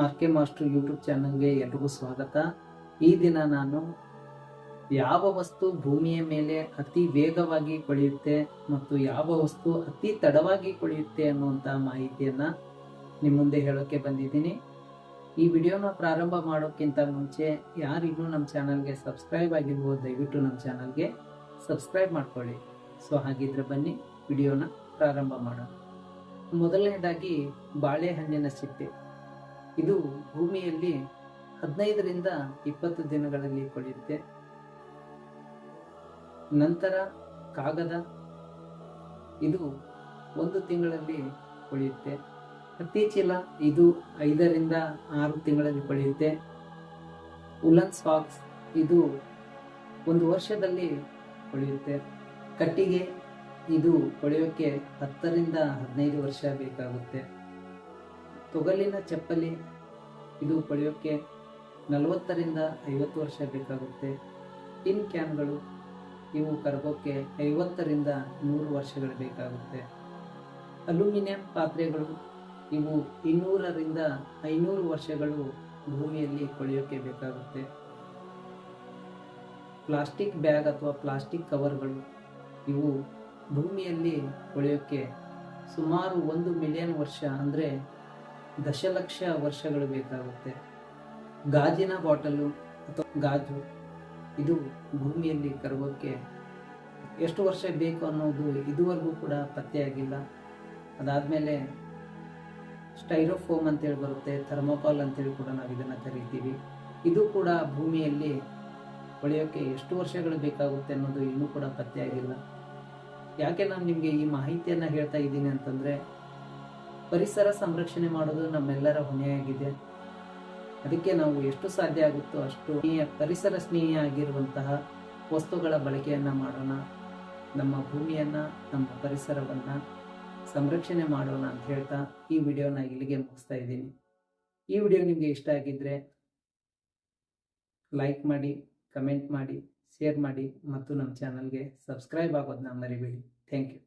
RK. Master YouTube ಚಾನಲ್ಗೆ ಎಲ್ರಿಗೂ ಸ್ವಾಗತ. ಈ ದಿನ ನಾನು ಯಾವ ವಸ್ತು ಭೂಮಿಯ ಮೇಲೆ ಅತಿ ವೇಗವಾಗಿ ಕೊಳೆಯುತ್ತೆ ಮತ್ತು ಯಾವ ವಸ್ತು ಅತಿ ತಡವಾಗಿ ಕೊಳೆಯುತ್ತೆ ಅನ್ನುವಂಥ ಮಾಹಿತಿಯನ್ನ ನಿಮ್ಮ ಮುಂದೆ ಹೇಳೋಕೆ ಬಂದಿದ್ದೀನಿ. ಈ ವಿಡಿಯೋನ ಪ್ರಾರಂಭ ಮಾಡೋಕ್ಕಿಂತ ಮುಂಚೆ ಯಾರು ಇನ್ನೂ ನಮ್ಮ ಚಾನಲ್ಗೆ ಸಬ್ಸ್ಕ್ರೈಬ್ ಆಗಿರ್ಬೋದು, ದಯವಿಟ್ಟು ನಮ್ಮ ಚಾನಲ್ಗೆ ಸಬ್ಸ್ಕ್ರೈಬ್ ಮಾಡ್ಕೊಳ್ಳಿ. ಸೊ ಹಾಗಿದ್ರೆ ಬನ್ನಿ ವಿಡಿಯೋನ ಪ್ರಾರಂಭ ಮಾಡೋಣ. ಮೊದಲನೇದಾಗಿ ಬಾಳೆಹಣ್ಣಿನ ಸಿಪ್ಪೆ. ಇದು ಭೂಮಿಯಲ್ಲಿ 15 ರಿಂದ 20 ದಿನಗಳಲ್ಲಿ ಕೊಳೆಯುತ್ತೆ. ನಂತರ ಕಾಗದ, ಇದು 1 ತಿಂಗಳಲ್ಲಿ ಕೊಳೆಯುತ್ತೆ. ಹತ್ತಿ ಚೀಲ, ಇದು 5 ರಿಂದ 6 ತಿಂಗಳಲ್ಲಿ ಕೊಳೆಯುತ್ತೆ. ಉಲನ್ ಸಾಕ್ಸ್, ಇದು 1 ವರ್ಷದಲ್ಲಿ ಕೊಳೆಯುತ್ತೆ. ಕಟ್ಟಿಗೆ, ಇದು ಕೊಳೆಯೋಕೆ 10 ರಿಂದ 15 ವರ್ಷ ಬೇಕಾಗುತ್ತೆ. ತೊಗಲಿನ ಚಪ್ಪಲಿ, ಇದು ಕೊಳೆಯೋಕೆ 40 ರಿಂದ 50 ವರ್ಷ ಬೇಕಾಗುತ್ತೆ. ಟಿನ್ ಕ್ಯಾನ್ಗಳು, ಇವು ಕರಗೋಕೆ 50 ರಿಂದ 100 ವರ್ಷಗಳು ಬೇಕಾಗುತ್ತೆ. ಅಲ್ಯೂಮಿನಿಯಂ ಪಾತ್ರೆಗಳು, ಇವು 200 ರಿಂದ 500 ವರ್ಷಗಳು ಭೂಮಿಯಲ್ಲಿ ಕೊಳೆಯೋಕೆ ಬೇಕಾಗುತ್ತೆ. ಪ್ಲಾಸ್ಟಿಕ್ ಬ್ಯಾಗ್ ಅಥವಾ ಪ್ಲಾಸ್ಟಿಕ್ ಕವರ್ಗಳು, ಇವು ಭೂಮಿಯಲ್ಲಿ ಕೊಳೆಯೋಕೆ ಸುಮಾರು 1 ಮಿಲಿಯನ್ ವರ್ಷ ಅಂದರೆ ದಶಲಕ್ಷ ವರ್ಷಗಳು ಬೇಕಾಗುತ್ತೆ. ಗಾಜಿನ ಬಾಟಲು ಅಥವಾ ಗಾಜು, ಇದು ಭೂಮಿಯಲ್ಲಿ ಕರಗೋಕ್ಕೆ ಎಷ್ಟು ವರ್ಷ ಬೇಕು ಅನ್ನೋದು ಇದುವರೆಗೂ ಕೂಡ ಪತ್ತೆಯಾಗಿಲ್ಲ. ಅದಾದಮೇಲೆ ಸ್ಟೈರೋಫೋಮ್ ಅಂತೇಳಿ ಬರುತ್ತೆ, ಥರ್ಮೋಕಾಲ್ ಅಂತೇಳಿ ಕೂಡ ನಾವು ಇದನ್ನು ಕರಿತೀವಿ. ಇದು ಕೂಡ ಭೂಮಿಯಲ್ಲಿ ಕೊಳೆಯೋಕ್ಕೆ ಎಷ್ಟು ವರ್ಷಗಳು ಬೇಕಾಗುತ್ತೆ ಅನ್ನೋದು ಇನ್ನೂ ಕೂಡ ಪತ್ತೆಯಾಗಿಲ್ಲ. ಯಾಕೆ ನಾನು ನಿಮಗೆ ಈ ಮಾಹಿತಿಯನ್ನು ಹೇಳ್ತಾ ಇದ್ದೀನಿ ಅಂತಂದರೆ, ಪರಿಸರ ಸಂರಕ್ಷಣೆ ಮಾಡೋದು ನಮ್ಮೆಲ್ಲರ ಹೊಣೆಯಾಗಿದೆ. ಅದಕ್ಕೆ ನಾವು ಎಷ್ಟು ಸಾಧ್ಯ ಆಗುತ್ತೋ ಅಷ್ಟು ಪರಿಸರ ಸ್ನೇಹಿ ಆಗಿರುವಂತಹ ವಸ್ತುಗಳ ಬಳಕೆಯನ್ನು ಮಾಡೋಣ. ನಮ್ಮ ಭೂಮಿಯನ್ನು, ನಮ್ಮ ಪರಿಸರವನ್ನು ಸಂರಕ್ಷಣೆ ಮಾಡೋಣ ಅಂತ ಹೇಳ್ತಾ ಈ ವಿಡಿಯೋನ ಇಲ್ಲಿಗೆ ಮುಗಿಸ್ತಾ ಇದ್ದೀನಿ. ಈ ವಿಡಿಯೋ ನಿಮಗೆ ಇಷ್ಟ ಆಗಿದ್ದರೆ ಲೈಕ್ ಮಾಡಿ, ಕಮೆಂಟ್ ಮಾಡಿ, ಶೇರ್ ಮಾಡಿ ಮತ್ತು ನಮ್ಮ ಚಾನಲ್ಗೆ ಸಬ್ಸ್ಕ್ರೈಬ್ ಆಗೋದನ್ನ ಮರಿಬೇಡಿ. Thank you.